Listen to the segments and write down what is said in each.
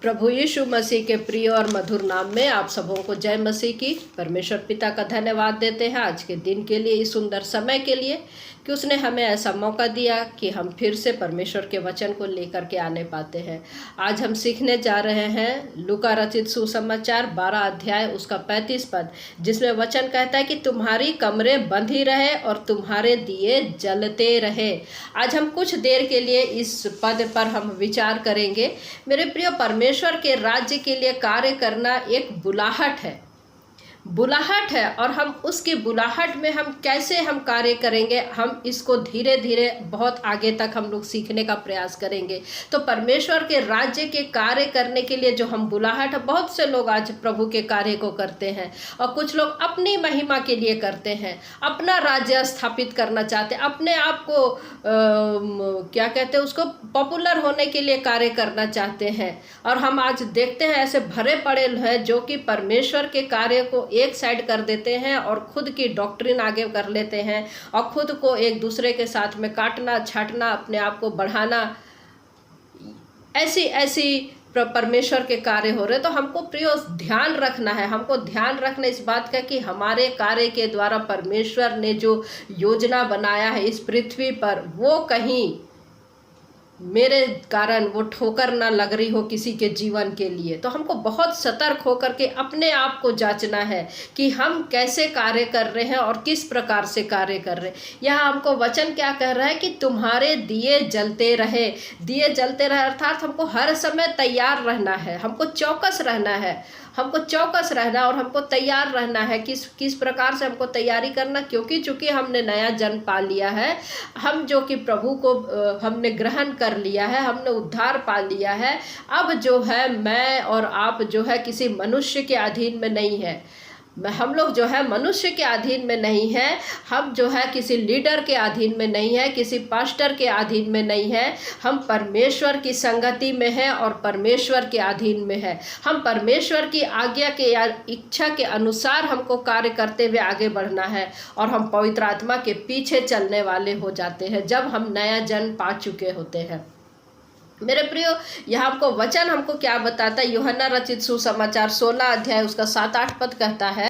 प्रभु यीशु मसीह के प्रिय और मधुर नाम में आप सबों को जय मसीह की। परमेश्वर पिता का धन्यवाद देते हैं आज के दिन के लिए, इस सुंदर समय के लिए कि उसने हमें ऐसा मौका दिया कि हम फिर से परमेश्वर के वचन को लेकर के आने पाते हैं। आज हम सीखने जा रहे हैं लूका रचित सुसमाचार 12 अध्याय उसका 35 पद, जिसमें वचन कहता है कि तुम्हारी कमरे बंद ही रहे और तुम्हारे दिए जलते रहे। आज हम कुछ देर के लिए इस पद पर हम विचार करेंगे। मेरे प्रिय, परमेश्वर के राज्य के लिए कार्य करना एक बुलाहट है और हम उसकी बुलाहट में हम कैसे हम कार्य करेंगे, हम इसको धीरे धीरे बहुत आगे तक हम लोग सीखने का प्रयास करेंगे। तो परमेश्वर के राज्य के कार्य करने के लिए जो हम बुलाहट है, बहुत से लोग आज प्रभु के कार्य को करते हैं और कुछ लोग अपनी महिमा के लिए करते हैं, अपना राज्य स्थापित करना चाहते हैं, अपने आप को क्या कहते हैं उसको पॉपुलर होने के लिए कार्य करना चाहते हैं। और हम आज देखते हैं ऐसे भरे पड़े हैं जो कि परमेश्वर के कार्य को एक साइड कर देते हैं और खुद की डॉक्ट्रिन आगे कर लेते हैं और खुद को एक दूसरे के साथ में काटना छाटना, अपने आप को बढ़ाना, ऐसी परमेश्वर के कार्य हो रहे। तो हमको प्रियो ध्यान रखना है, हमको ध्यान रखना इस बात का कि हमारे कार्य के द्वारा परमेश्वर ने जो योजना बनाया है इस पृथ्वी पर, वो कहीं मेरे कारण वो ठोकर ना लग रही हो किसी के जीवन के लिए। तो हमको बहुत सतर्क होकर के अपने आप को जांचना है कि हम कैसे कार्य कर रहे हैं और किस प्रकार से कार्य कर रहे हैं। यहाँ हमको वचन क्या कह रहा है कि तुम्हारे दिए जलते रहे। दिए जलते रहे अर्थात हमको हर समय तैयार रहना है, हमको चौकस रहना है, हमको चौकस रहना और हमको तैयार रहना है। किस प्रकार से हमको तैयारी करना, क्योंकि चूंकि हमने नया जन्म पा लिया है, हम जो कि प्रभु को हमने ग्रहण कर लिया है, हमने उद्धार पा लिया है। अब जो है मैं और आप जो है किसी मनुष्य के अधीन में नहीं है, हम लोग जो है मनुष्य के अधीन में नहीं है, हम जो है किसी लीडर के अधीन में नहीं है, किसी पास्टर के अधीन में नहीं है, हम परमेश्वर की संगति में है और परमेश्वर के अधीन में है। हम परमेश्वर की आज्ञा के या इच्छा के अनुसार हमको कार्य करते हुए आगे बढ़ना है और हम पवित्र आत्मा के पीछे चलने वाले हो जाते हैं जब हम नया जन्म पा चुके होते हैं। मेरे प्रियो, यहाँ हमको वचन हमको क्या बताता है। यूहन्ना रचित सुसमाचार 16 अध्याय उसका 7-8 पद कहता है,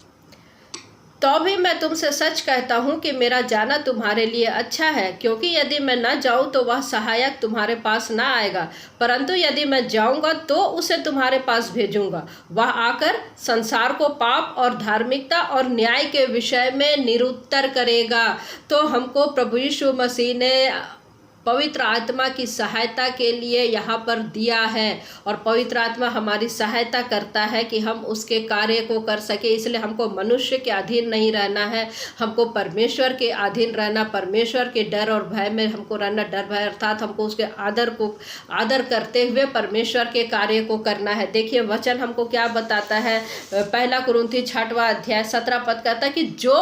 तो भी मैं तुमसे सच कहता हूँ कि मेरा जाना तुम्हारे लिए अच्छा है, क्योंकि यदि मैं न जाऊँ तो वह सहायक तुम्हारे पास न आएगा, परंतु यदि मैं जाऊँगा तो उसे तुम्हारे पास भेजूँगा। वह आकर संसार को पाप और धार्मिकता और न्याय के विषय में निरुत्तर करेगा। तो हमको प्रभु यीशु मसीह ने पवित्र आत्मा की सहायता के लिए यहाँ पर दिया है और पवित्र आत्मा हमारी सहायता करता है कि हम उसके कार्य को कर सके। इसलिए हमको मनुष्य के अधीन नहीं रहना है, हमको परमेश्वर के अधीन रहना, परमेश्वर के डर और भय में हमको रहना। डर भय अर्थात हमको उसके आदर करते हुए परमेश्वर के कार्य को करना है। देखिए वचन हमको क्या बताता है। 1 कुरिन्थी 6वां अध्याय 17 पद कहता है कि जो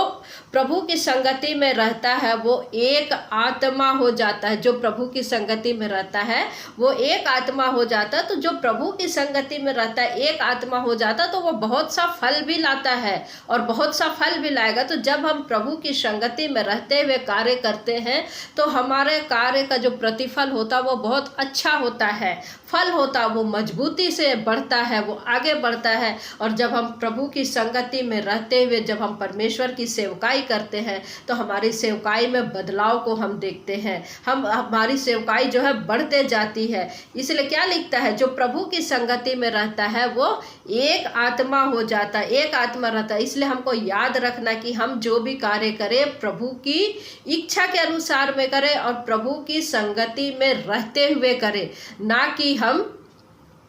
प्रभु की संगति में रहता है वो एक आत्मा हो जाता है। जो प्रभु की संगति में रहता है वो एक आत्मा हो जाता है। तो जो प्रभु की संगति में रहता है, एक आत्मा हो जाता है, तो वो बहुत सा फल भी लाता है और बहुत सा फल भी लाएगा। तो जब हम प्रभु की संगति में रहते हुए कार्य करते हैं तो हमारे कार्य का जो प्रतिफल होता है वो बहुत अच्छा होता है, फल होता है, वो मजबूती से बढ़ता है, वो आगे बढ़ता है। और जब हम प्रभु की संगति में रहते हुए जब हम परमेश्वर की सेवकाई करते हैं तो हमारी सेवकाई में बदलाव को हम देखते हैं, हमारी सेवकाई जो है बढ़ते जाती है। इसलिए क्या लिखता है, जो प्रभु की संगति में रहता है वो एक आत्मा हो जाता है, एक आत्मा रहता है। इसलिए हमको याद रखना कि हम जो भी कार्य करें प्रभु की इच्छा के अनुसार में करें और प्रभु की संगति में रहते हुए करें, ना कि हम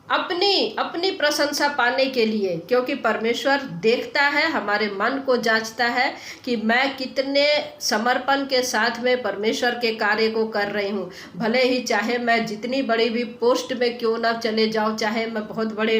अपनी प्रशंसा पाने के लिए। क्योंकि परमेश्वर देखता है, हमारे मन को जांचता है कि मैं कितने समर्पण के साथ में परमेश्वर के कार्य को कर रही हूँ। भले ही चाहे मैं जितनी बड़ी भी पोस्ट में क्यों ना चले जाऊँ, चाहे मैं बहुत बड़े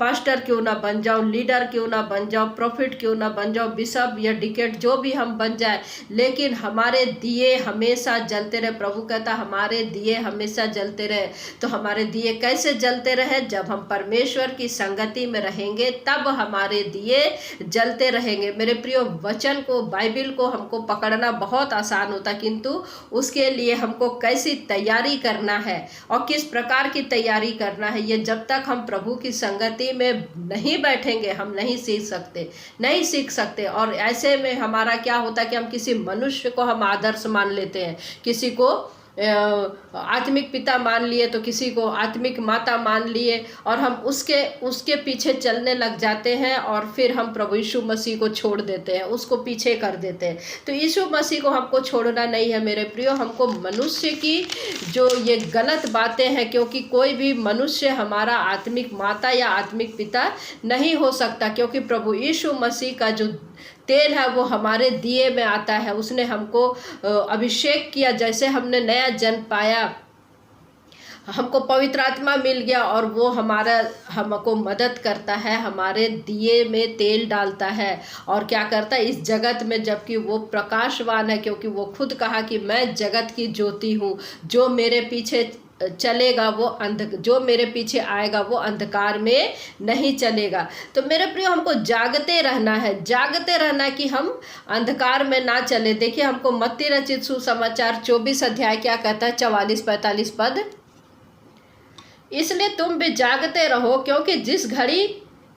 पास्टर क्यों ना बन जाऊँ, लीडर क्यों ना बन जाऊँ, प्रॉफिट क्यों ना बन जाऊँ, बिशप या डिकेट जो भी हम बन जाए, लेकिन हमारे दिए हमेशा जलते रहे। प्रभु कहता हमारे दिए हमेशा जलते रहे। तो हमारे दिए कैसे जलते रहे, जब हम परमेश्वर की संगति में रहेंगे तब हमारे दिए जलते रहेंगे। मेरे प्रियो, वचन को, बाइबिल को हमको पकड़ना बहुत आसान होता, किंतु उसके लिए हमको कैसी तैयारी करना है और किस प्रकार की तैयारी करना है, ये जब तक हम प्रभु की संगति में नहीं बैठेंगे हम नहीं सीख सकते। और ऐसे में हमारा क्या होता है कि हम किसी मनुष्य को हम आदर्श मान लेते हैं, किसी को आत्मिक पिता मान लिए तो किसी को आत्मिक माता मान लिए, और हम उसके पीछे चलने लग जाते हैं और फिर हम प्रभु यीशु मसीह को छोड़ देते हैं, उसको पीछे कर देते हैं। तो यीशु मसीह को हमको छोड़ना नहीं है मेरे प्रियो। हमको मनुष्य की जो ये गलत बातें हैं, क्योंकि कोई भी मनुष्य हमारा आत्मिक माता या आत्मिक पिता नहीं हो सकता, क्योंकि प्रभु यीशु मसीह का जो तेल है वो हमारे दिए में आता है। उसने हमको अभिषेक किया, जैसे हमने नया जन्म पाया, हमको पवित्र आत्मा मिल गया और वो हमको मदद करता है, हमारे दिए में तेल डालता है और क्या करता है इस जगत में, जबकि वो प्रकाशवान है, क्योंकि वो खुद कहा कि मैं जगत की ज्योति हूँ, जो मेरे पीछे चलेगा जो मेरे पीछे आएगा वो अंधकार में नहीं चलेगा। तो मेरे प्रियो, हमको जागते रहना है कि हम अंधकार में ना चले। देखिए, हमको मत्ती रचित सुसमाचार 24 अध्याय क्या कहता है, 44-45 पद, इसलिए तुम भी जागते रहो, क्योंकि जिस घड़ी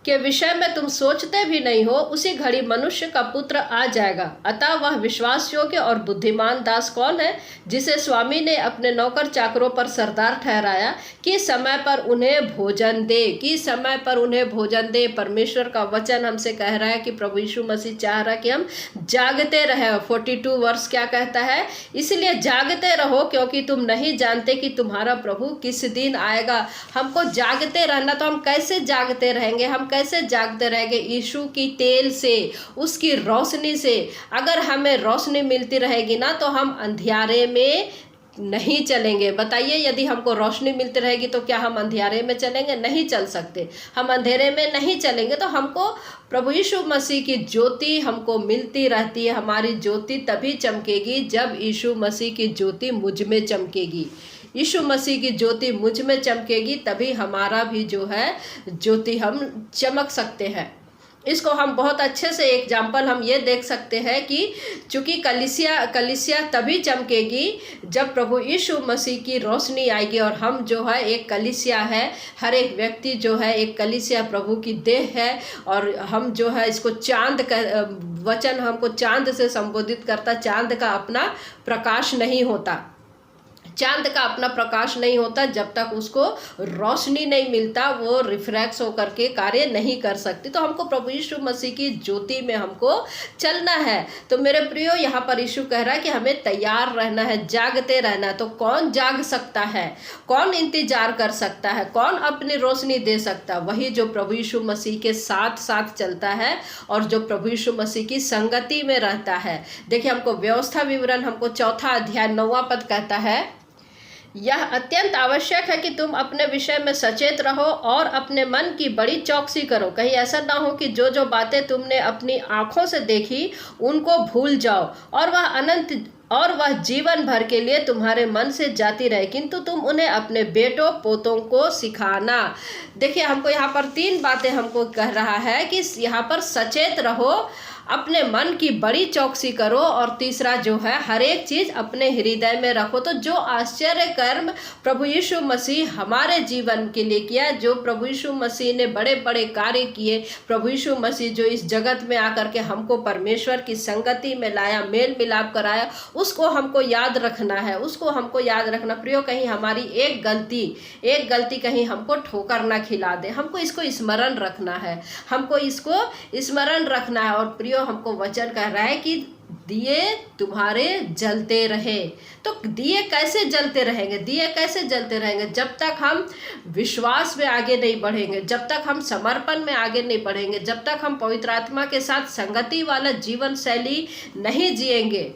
के विषय में तुम सोचते भी नहीं हो उसी घड़ी मनुष्य का पुत्र आ जाएगा। अतः वह विश्वास योग्य और बुद्धिमान दास कौन है, जिसे स्वामी ने अपने नौकर चाकरों पर सरदार ठहराया कि समय पर उन्हें भोजन दे। परमेश्वर का वचन हमसे कह रहा है कि प्रभु यीशु मसीह चाह रहा है कि हम जागते रहे। 42 वर्ष क्या कहता है, इसलिए जागते रहो, क्योंकि तुम नहीं जानते कि तुम्हारा प्रभु किस दिन आएगा। हमको जागते रहना। तो हम कैसे जागते रहेंगे? हम कैसे जागते रहेंगे? यीशु की तेल से, उसकी रोशनी से। अगर हमें रोशनी मिलती रहेगी ना तो हम अंधियारे में नहीं चलेंगे। बताइए, यदि हमको रोशनी मिलती रहेगी तो क्या हम अंधियारे में चलेंगे? नहीं चल सकते। हम अंधेरे में नहीं चलेंगे। तो हमको प्रभु यीशु मसीह की ज्योति हमको मिलती रहती है। हमारी ज्योति तभी चमकेगी जब यीशु मसीह की ज्योति मुझ में चमकेगी। यीशु मसीह की ज्योति मुझ में चमकेगी, तभी हमारा भी जो है ज्योति हम चमक सकते हैं। इसको हम बहुत अच्छे से एग्जाम्पल हम ये देख सकते हैं कि चूँकि कलीसिया तभी चमकेगी जब प्रभु यीशु मसीह की रोशनी आएगी। और हम जो है एक कलीसिया है, हर एक व्यक्ति जो है एक कलीसिया प्रभु की देह है। और हम जो है इसको चांद का वचन हमको चांद से संबोधित करता। चांद का अपना प्रकाश नहीं होता, चांद का अपना प्रकाश नहीं होता जब तक उसको रोशनी नहीं मिलता, वो रिफ्रैक्ट होकर के कार्य नहीं कर सकती। तो हमको प्रभु यीशु मसीह की ज्योति में हमको चलना है। तो मेरे प्रियो, यहाँ पर यीशु कह रहा है कि हमें तैयार रहना है, जागते रहना है। तो कौन जाग सकता है? कौन इंतजार कर सकता है? कौन अपनी रोशनी दे सकता है? वही जो प्रभु यीशु मसीह के साथ साथ चलता है और जो प्रभु यीशु मसीह की संगति में रहता है। देखिए, हमको व्यवस्था विवरण हमको 4 अध्याय 9 पद कहता है, यह अत्यंत आवश्यक है कि तुम अपने विषय में सचेत रहो और अपने मन की बड़ी चौकसी करो। कहीं ऐसा ना हो कि जो बातें तुमने अपनी आंखों से देखी उनको भूल जाओ और वह जीवन भर के लिए तुम्हारे मन से जाती रहे, किंतु तुम उन्हें अपने बेटों पोतों को सिखाना। देखिए, हमको यहाँ पर 3 बातें हमको कह रहा है कि यहाँ पर सचेत रहो, अपने मन की बड़ी चौकसी करो, और तीसरा जो है हर एक चीज़ अपने हृदय में रखो। तो जो आश्चर्य कर्म प्रभु यीशु मसीह हमारे जीवन के लिए किया, जो प्रभु यीशु मसीह ने बड़े बड़े कार्य किए, प्रभु यीशु मसीह जो इस जगत में आकर के हमको परमेश्वर की संगति में लाया, मेल मिलाप कराया, उसको हमको याद रखना है, उसको हमको याद रखना। प्रियो, कहीं हमारी एक गलती कहीं हमको ठोकर ना खिला दे। हमको इसको स्मरण रखना है, हमको इसको स्मरण रखना है। और प्रियो, हमको वचन कह रहा है कि दिए तुम्हारे जलते रहे। तो दिए कैसे जलते रहेंगे? दिए कैसे जलते रहेंगे? जब तक हम विश्वास में आगे नहीं बढ़ेंगे, जब तक हम समर्पण में आगे नहीं बढ़ेंगे, जब तक हम पवित्र आत्मा के साथ संगति वाला जीवन शैली नहीं जिएंगे,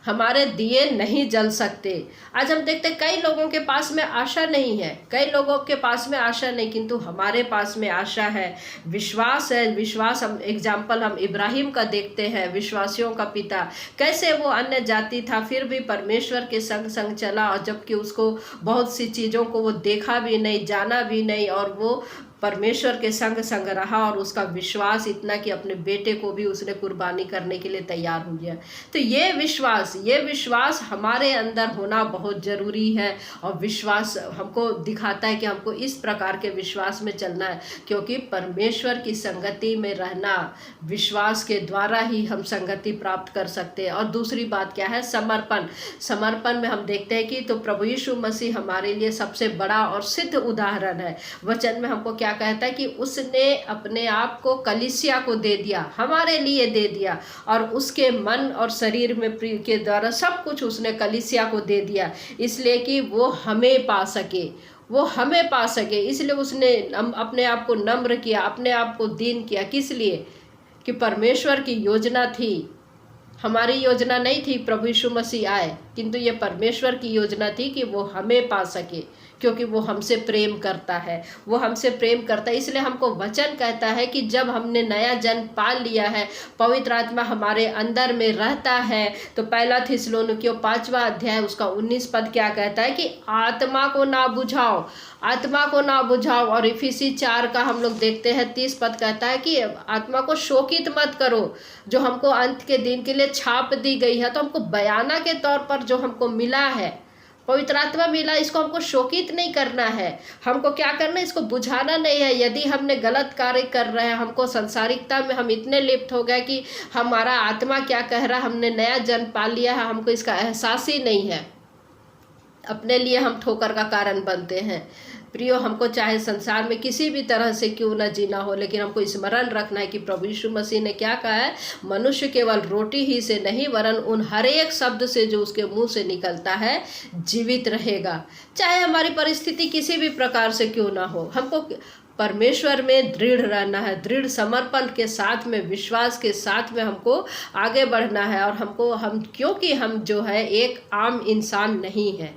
हमारे दिए नहीं जल सकते। आज हम देखते हैं कई लोगों के पास में आशा नहीं है, कई लोगों के पास में आशा नहीं, किंतु हमारे पास में आशा है, विश्वास है। विश्वास, हम एग्जाम्पल हम इब्राहिम का देखते हैं, विश्वासियों का पिता, कैसे वो अन्य जाति था फिर भी परमेश्वर के संग संग चला, और जबकि उसको बहुत सी चीज़ों को वो देखा भी नहीं, जाना भी नहीं, और वो परमेश्वर के संग संग रहा, और उसका विश्वास इतना कि अपने बेटे को भी उसने कुर्बानी करने के लिए तैयार हो गया। तो ये विश्वास हमारे अंदर होना बहुत ज़रूरी है, और विश्वास हमको दिखाता है कि हमको इस प्रकार के विश्वास में चलना है, क्योंकि परमेश्वर की संगति में रहना, विश्वास के द्वारा ही हम संगति प्राप्त कर सकते हैं। और दूसरी बात क्या है? समर्पण में हम देखते हैं कि तो प्रभु यीशु मसीह हमारे लिए सबसे बड़ा और सिद्ध उदाहरण है। वचन में हमको क्या कहता है कि उसने अपने आप को कलीसिया को दे दिया, हमारे लिए दे दिया, और उसके मन और शरीर में के द्वारा सब कुछ उसने कलीसिया को दे दिया, इसलिए कि वो हमें पा सके, इसलिए उसने अपने आप को नम्र किया, अपने आप को दीन किया। किस लिए? कि परमेश्वर की योजना थी, हमारी योजना नहीं थी प्रभु यीशु मसीह आए, किंतु ये परमेश्वर की योजना थी कि वो हमें पा सके, क्योंकि वो हमसे प्रेम करता है, इसलिए हमको वचन कहता है कि जब हमने नया जन्म पा लिया है, पवित्र आत्मा हमारे अंदर में रहता है, तो पहला थिस्सलुनीकियों 5वां अध्याय उसका 19 पद क्या कहता है कि आत्मा को ना बुझाओ। और इफिसी 4 का हम लोग देखते हैं 30 पद कहता है कि आत्मा को शोकित मत करो, जो हमको अंत के दिन के लिए छाप दी गई है। तो हमको बयाना के तौर पर जो हमको मिला है, पवित्र आत्मा मिला, इसको हमको शोकित नहीं करना है, हमको क्या करना है, इसको बुझाना नहीं है। यदि हमने गलत कार्य कर रहे हैं, हमको संसारिकता में हम इतने लिप्त हो गए कि हमारा आत्मा क्या कह रहा है, हमने नया जन्म पा लिया है, हमको इसका एहसास ही नहीं है, अपने लिए हम ठोकर का कारण बनते हैं। प्रियो, हमको चाहे संसार में किसी भी तरह से क्यों न जीना हो, लेकिन हमको स्मरण रखना है कि प्रभु यीशु मसीह ने क्या कहा है, मनुष्य केवल रोटी ही से नहीं वरन उन हर एक शब्द से जो उसके मुंह से निकलता है जीवित रहेगा। चाहे हमारी परिस्थिति किसी भी प्रकार से क्यों ना हो, हमको परमेश्वर में दृढ़ रहना है, दृढ़ समर्पण के साथ में, विश्वास के साथ में हमको आगे बढ़ना है। और क्योंकि हम जो है एक आम इंसान नहीं है,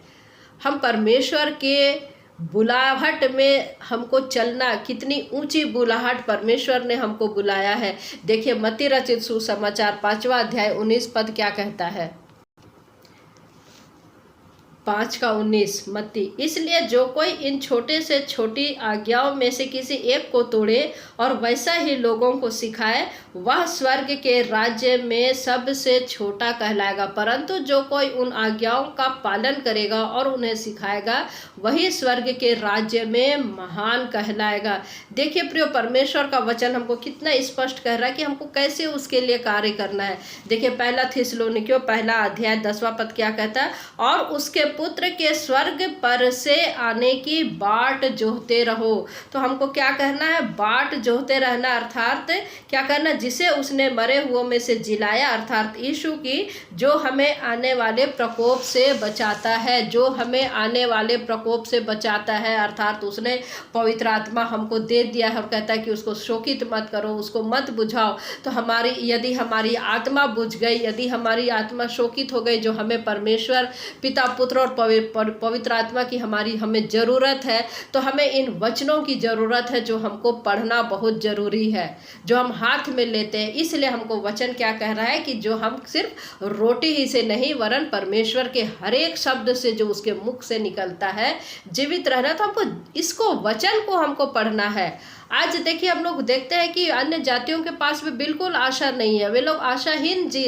हम परमेश्वर के बुलाहट में हमको चलना, कितनी ऊंची बुलाहट परमेश्वर ने हमको बुलाया है। देखिए मत्ती रचित सुसमाचार 5वां अध्याय 19 पद क्या कहता है, 5:19 मत्ती, इसलिए जो कोई इन छोटे से छोटी आज्ञाओं में से किसी एक को तोड़े और वैसा ही लोगों को सिखाए, वह स्वर्ग के राज्य में सबसे छोटा कहलाएगा, परंतु जो कोई उन आज्ञाओं का पालन करेगा और उन्हें सिखाएगा, वही स्वर्ग के राज्य में महान कहलाएगा। देखिए प्रियो, परमेश्वर का वचन हमको कितना स्पष्ट कह रहा है कि हमको कैसे उसके लिए कार्य करना है। देखिए पहला थिस्सलुनीकियों 1 अध्याय 10वां पद क्या कहता है, और उसके पुत्र के स्वर्ग पर से आने की बाट जोहते रहो। तो हमको क्या करना है, बाट जोहते रहना, अर्थात क्या करना, जिसे उसने मरे हुओं में से जिलाया, अर्थात यीशु की, जो हमें आने वाले प्रकोप से बचाता है, अर्थात उसने पवित्र आत्मा हमको दे दिया है और कहता है कि उसको शोकित मत करो, उसको मत बुझाओ। तो यदि हमारी आत्मा बुझ गई, यदि हमारी आत्मा शोकित हो गई, जो हमें परमेश्वर पिता, पुत्र और पवित्र आत्मा की हमें ज़रूरत है, तो हमें इन वचनों की ज़रूरत है जो हमको पढ़ना बहुत ज़रूरी है, जो हम हाथ में लेते हैं। इसलिए हमको वचन क्या कह रहा है कि जो हम सिर्फ रोटी ही से नहीं वरन परमेश्वर के हर एक शब्द से जो उसके मुख से निकलता है जीवित रहना। तो हमको इसको, वचन को हमको पढ़ना है। आज देखिए हम लोग देखते हैं कि अन्य जातियों के पास में बिल्कुल आशा नहीं है, वे लोग आशाहीन जी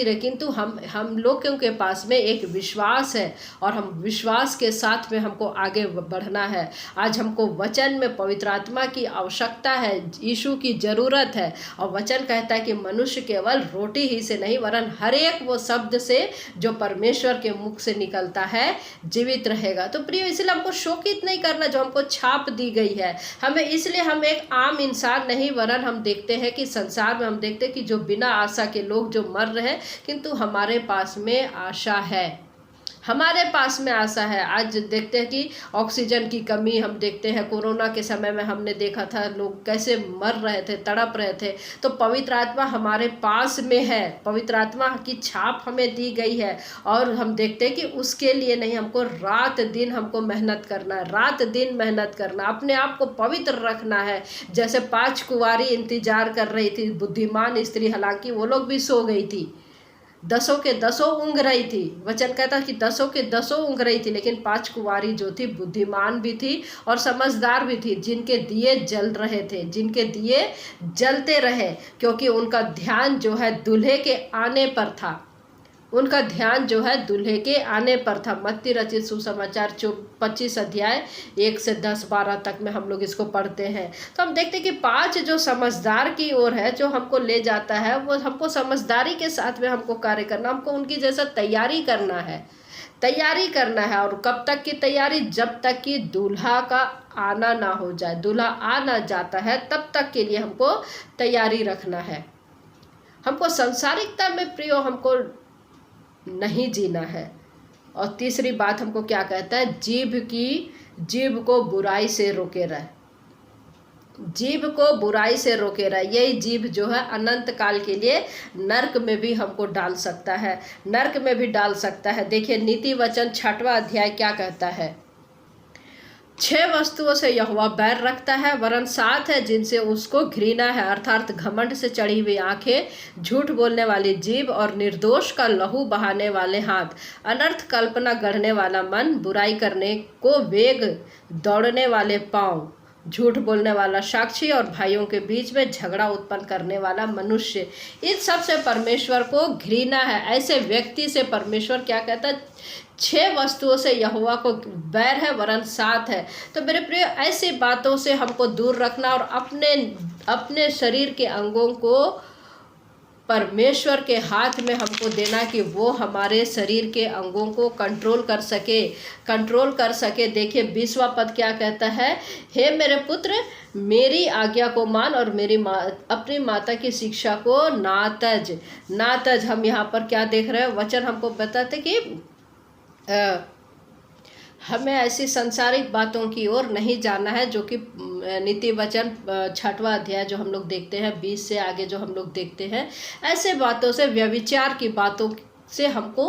रहे, किंतु हम लोगों के पास में एक विश्वास है, और हम विश्वास के साथ में हमको आगे बढ़ना है। आज हमको वचन में पवित्र आत्मा की आवश्यकता है, यीशु की ज़रूरत है, और वचन कहता है कि मनुष्य केवल रोटी ही से नहीं वरन हर एक वो शब्द से जो परमेश्वर के मुख से निकलता है जीवित रहेगा। तो प्रिय, इसलिए हमको शोकित नहीं करना जो हमको छाप दी गई है हमें, इसलिए हम एक आम इंसान नहीं, वरन हम देखते हैं कि संसार में हम देखते हैं कि जो बिना आशा के लोग जो मर रहे हैं, किंतु हमारे पास में आशा है। हमारे पास में आशा है। आज देखते हैं कि ऑक्सीजन की कमी हम देखते हैं, कोरोना के समय में हमने देखा था लोग कैसे मर रहे थे, तड़प रहे थे। तो पवित्र आत्मा हमारे पास में है, पवित्र आत्मा की छाप हमें दी गई है, और हम देखते हैं कि उसके लिए नहीं, हमको रात दिन हमको मेहनत करना है, रात दिन मेहनत करना, अपने आप को पवित्र रखना है। जैसे 5 कुंवारी इंतजार कर रही थी, बुद्धिमान स्त्री, हालांकि वो लोग भी सो गई थी, 10 के 10 ऊँघ रही थी। वचन कहता कि 10 के 10 ऊँघ रही थी, लेकिन 5 कुंवारी जो थी बुद्धिमान भी थी और समझदार भी थी, जिनके दिए जल रहे थे, जिनके दिए जलते रहे, क्योंकि उनका ध्यान जो है दूल्हे के आने पर था, उनका ध्यान जो है दूल्हे के आने पर था। मत्ती रचित सुसमाचार 25 अध्याय 1 से 10-12 तक में हम लोग इसको पढ़ते हैं। तो हम देखते हैं कि 5 जो समझदार की ओर है, जो हमको ले जाता है, वो हमको समझदारी के साथ में हमको कार्य करना, हमको उनकी जैसा तैयारी करना है, तैयारी करना है। और कब तक की तैयारी? जब तक कि दूल्हा का आना ना हो जाए, दूल्हा आ ना जाता है तब तक के लिए हमको तैयारी रखना है। हमको संसारिकता में प्रियो हमको नहीं जीना है। और तीसरी बात हमको क्या कहता है? जीभ को बुराई से रोके रहे, जीभ को बुराई से रोके रहे। यही जीभ जो है अनंत काल के लिए नरक में भी हमको डाल सकता है, नरक में भी डाल सकता है। देखिए नीति वचन 6वां अध्याय क्या कहता है? 6 वस्तुओं से यहोवा बैर रखता है, वरन 7 है जिनसे उसको घृणा है, अर्थात घमंड से चढ़ी हुई आंखें, झूठ बोलने वाली जीभ और निर्दोष का लहू बहाने वाले हाथ, अनर्थ कल्पना गढ़ने वाला मन, बुराई करने को वेग दौड़ने वाले पाँव, झूठ बोलने वाला साक्षी और भाइयों के बीच में झगड़ा उत्पन्न करने वाला मनुष्य। इन सब से परमेश्वर को घृणा है। ऐसे व्यक्ति से परमेश्वर क्या कहता है? 6 वस्तुओं से यहोवा को बैर है, वरन 7 है। तो मेरे प्रिय, ऐसी बातों से हमको दूर रखना और अपने शरीर के अंगों को परमेश्वर के हाथ में हमको देना कि वो हमारे शरीर के अंगों को कंट्रोल कर सके। देखिए 20वां पद क्या कहता है? हे मेरे पुत्र, मेरी आज्ञा को मान और अपनी माता की शिक्षा को नातज। हम यहाँ पर क्या देख रहे हैं? वचन हमको बताते कि हमें ऐसी संसारिक बातों की ओर नहीं जाना है, जो कि नीति वचन 6वां अध्याय जो हम लोग देखते हैं 20 से आगे जो हम लोग देखते हैं, ऐसे बातों से, व्यभिचार की बातों से हमको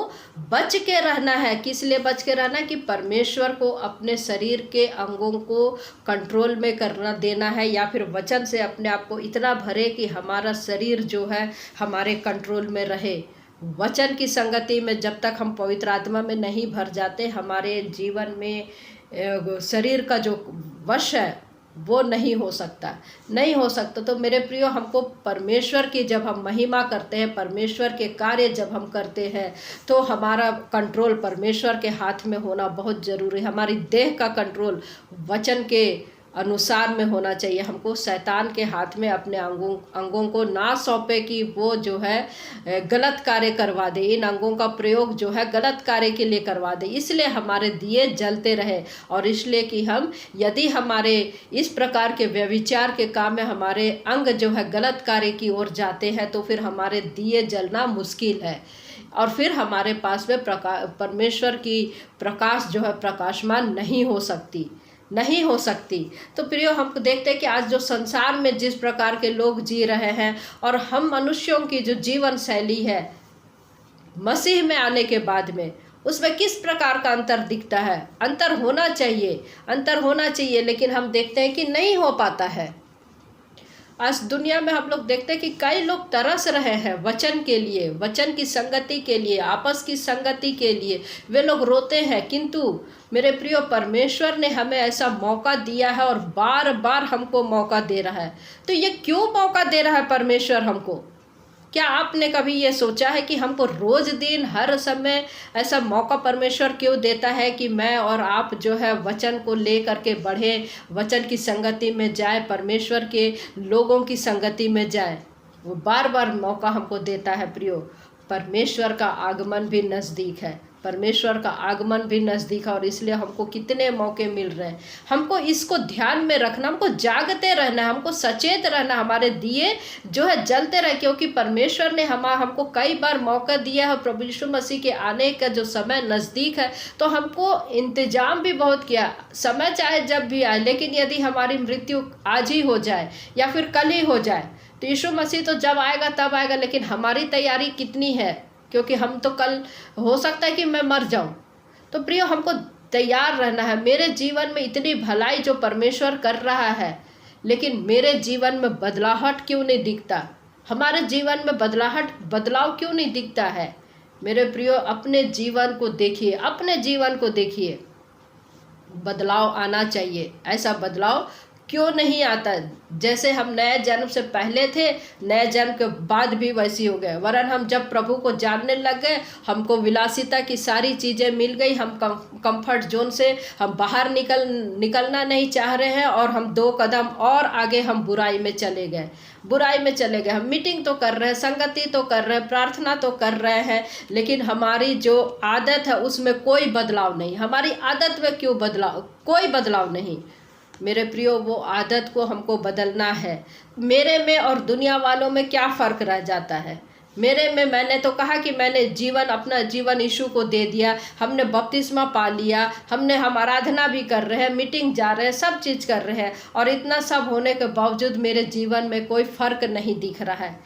बच के रहना है। किस लिए बच के रहना है? कि परमेश्वर को अपने शरीर के अंगों को कंट्रोल में करना देना है, या फिर वचन से अपने आप को इतना भरे कि हमारा शरीर जो है हमारे कंट्रोल में रहे। वचन की संगति में जब तक हम पवित्र आत्मा में नहीं भर जाते, हमारे जीवन में शरीर का जो वश है वो नहीं हो सकता। तो मेरे प्रियो, हमको परमेश्वर की जब हम महिमा करते हैं, परमेश्वर के कार्य जब हम करते हैं, तो हमारा कंट्रोल परमेश्वर के हाथ में होना बहुत ज़रूरी है। हमारी देह का कंट्रोल वचन के अनुसार में होना चाहिए। हमको शैतान के हाथ में अपने अंगों को ना सौंपे कि वो जो है गलत कार्य करवा दे, इन अंगों का प्रयोग जो है गलत कार्य के लिए करवा दे। इसलिए हमारे दिए जलते रहे, और इसलिए कि यदि हमारे इस प्रकार के व्यभिचार के काम में हमारे अंग जो है गलत कार्य की ओर जाते हैं, तो फिर हमारे दिए जलना मुश्किल है, और फिर हमारे पास में परमेश्वर की प्रकाश जो है प्रकाशमान नहीं हो सकती। तो प्रियो, हम देखते हैं कि आज जो संसार में जिस प्रकार के लोग जी रहे हैं, और हम मनुष्यों की जो जीवन शैली है मसीह में आने के बाद में, उसमें किस प्रकार का अंतर दिखता है? अंतर होना चाहिए, लेकिन हम देखते हैं कि नहीं हो पाता है। आज दुनिया में हम लोग देखते हैं कि कई लोग तरस रहे हैं वचन के लिए, वचन की संगति के लिए, आपस की संगति के लिए। वे लोग रोते हैं, किंतु मेरे प्रियो, परमेश्वर ने हमें ऐसा मौका दिया है और बार बार हमको मौका दे रहा है। तो ये क्यों मौका दे रहा है परमेश्वर हमको? क्या आपने कभी ये सोचा है कि हमको रोज दिन हर समय ऐसा मौका परमेश्वर क्यों देता है कि मैं और आप जो है वचन को ले करके बढ़े, वचन की संगति में जाए, परमेश्वर के लोगों की संगति में जाए? वो बार बार मौका हमको देता है प्रियो। परमेश्वर का आगमन भी नज़दीक है, परमेश्वर का आगमन भी नज़दीक है और इसलिए हमको कितने मौके मिल रहे हैं। हमको इसको ध्यान में रखना, हमको जागते रहना है, हमको सचेत रहना, हमारे दिए जो है जलते रहे, क्योंकि परमेश्वर ने हमको कई बार मौका दिया है। प्रभु यीशु मसीह के आने का जो समय नज़दीक है, तो हमको इंतजाम भी बहुत किया। समय चाहे जब भी आए, लेकिन यदि हमारी मृत्यु आज ही हो जाए या फिर कल ही हो जाए, तो यीशु मसीह तो जब आएगा तब आएगा, लेकिन हमारी तैयारी कितनी है? क्योंकि हम तो कल हो सकता है कि मैं मर जाऊं। तो प्रियो, हमको तैयार रहना है। मेरे जीवन में इतनी भलाई जो परमेश्वर कर रहा है, लेकिन मेरे जीवन में बदलाहट क्यों नहीं दिखता? हमारे जीवन में बदलाव क्यों नहीं दिखता है? मेरे प्रियो, अपने जीवन को देखिए, अपने जीवन को देखिए। बदलाव आना चाहिए। ऐसा बदलाव क्यों नहीं आता? जैसे हम नए जन्म से पहले थे, नए जन्म के बाद भी वैसी हो गए। वरन हम जब प्रभु को जानने लग गए, हमको विलासिता की सारी चीज़ें मिल गई, हम कंफर्ट जोन से हम बाहर निकलना नहीं चाह रहे हैं, और हम 2 कदम और आगे हम बुराई में चले गए। हम मीटिंग तो कर रहे हैं, संगति तो कर रहे हैं, प्रार्थना तो कर रहे हैं, लेकिन हमारी जो आदत है उसमें कोई बदलाव नहीं। हमारी आदत में क्यों बदलाव? कोई बदलाव नहीं। मेरे प्रियो, वो आदत को हमको बदलना है। मेरे में और दुनिया वालों में क्या फ़र्क रह जाता है? मेरे में, मैंने तो कहा कि मैंने अपना जीवन यीशु को दे दिया, हमने बपतिस्मा पा लिया, हम आराधना भी कर रहे हैं, मीटिंग जा रहे हैं, सब चीज़ कर रहे हैं, और इतना सब होने के बावजूद मेरे जीवन में कोई फ़र्क नहीं दिख रहा है।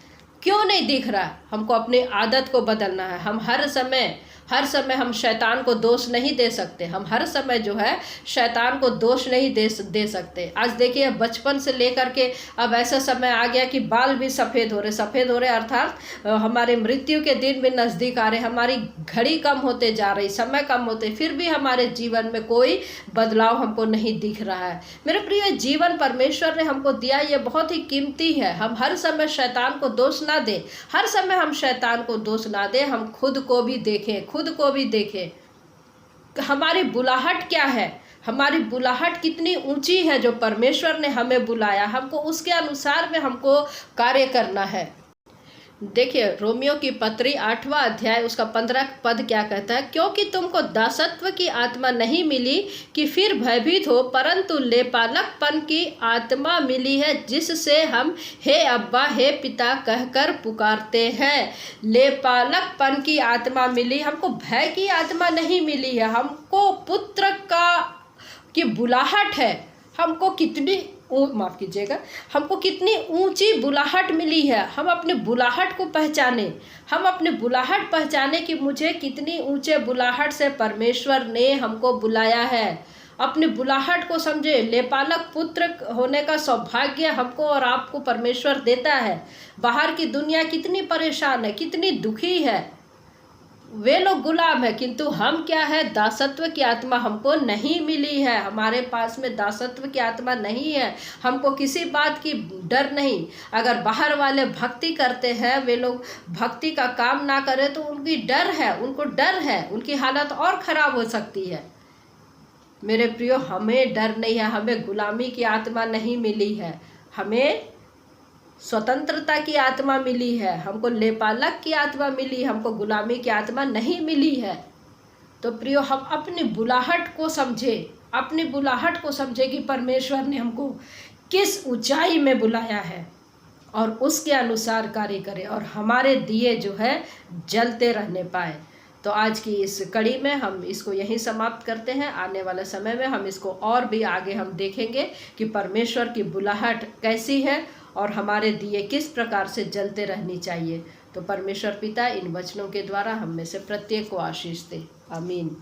क्यों नहीं दिख रहा? हमको अपनी आदत को बदलना है। हम हर समय हम शैतान को दोष नहीं दे सकते। हम हर समय जो है शैतान को दोष नहीं दे सकते। आज देखिए, बचपन से लेकर के अब ऐसा समय आ गया कि बाल भी सफ़ेद हो रहे, अर्थात हमारे मृत्यु के दिन भी नज़दीक आ रहे, हमारी घड़ी कम होते जा रही, समय कम होते, फिर भी हमारे जीवन में कोई बदलाव हमको नहीं दिख रहा है। मेरे प्रिय, जीवन परमेश्वर ने हमको दिया, ये बहुत ही कीमती है। हम हर समय शैतान को दोष ना दें, हर समय हम शैतान को दोष ना दें, हम खुद को भी देखें। हमारी बुलाहट क्या है? हमारी बुलाहट कितनी ऊंची है? जो परमेश्वर ने हमें बुलाया, हमको उसके अनुसार में हमको कार्य करना है। देखिए, रोमियो की पत्री 8वां अध्याय उसका 15 पद क्या कहता है? क्योंकि तुमको दासत्व की आत्मा नहीं मिली कि फिर भयभीत हो, परंतु लेपालकपन की आत्मा मिली है, जिससे हम हे अब्बा, हे पिता कहकर पुकारते हैं। लेपालकपन की आत्मा मिली, हमको भय की आत्मा नहीं मिली है। हमको पुत्र की बुलाहट है। हमको कितनी ऊंची बुलाहट मिली है। हम अपने बुलाहट को पहचाने कि मुझे कितनी ऊंचे बुलाहट से परमेश्वर ने हमको बुलाया है। अपनी बुलाहट को समझे। लेपालक पुत्र होने का सौभाग्य हमको और आपको परमेश्वर देता है। बाहर की दुनिया कितनी परेशान है, कितनी दुखी है, वे लोग गुलाम है, किंतु हम क्या है? दासत्व की आत्मा हमको नहीं मिली है। हमारे पास में दासत्व की आत्मा नहीं है। हमको किसी बात की डर नहीं। अगर बाहर वाले भक्ति करते हैं, वे लोग भक्ति का काम ना करें, तो उनको डर है, उनकी हालत और ख़राब हो सकती है। मेरे प्रियो, हमें डर नहीं है, हमें गुलामी की आत्मा नहीं मिली है, हमें स्वतंत्रता की आत्मा मिली है। हमको लेपालक की आत्मा मिली, हमको गुलामी की आत्मा नहीं मिली है। तो प्रियो, हम अपनी बुलाहट को समझे कि परमेश्वर ने हमको किस ऊंचाई में बुलाया है, और उसके अनुसार कार्य करें, और हमारे दिए जो है जलते रहने पाए। तो आज की इस कड़ी में हम इसको यहीं समाप्त करते हैं। आने वाले समय में हम इसको और भी आगे हम देखेंगे कि परमेश्वर की बुलाहट कैसी है और हमारे दिए किस प्रकार से जलते रहनी चाहिए। तो परमेश्वर पिता इन वचनों के द्वारा हम में से प्रत्येक को आशीष दे। आमीन।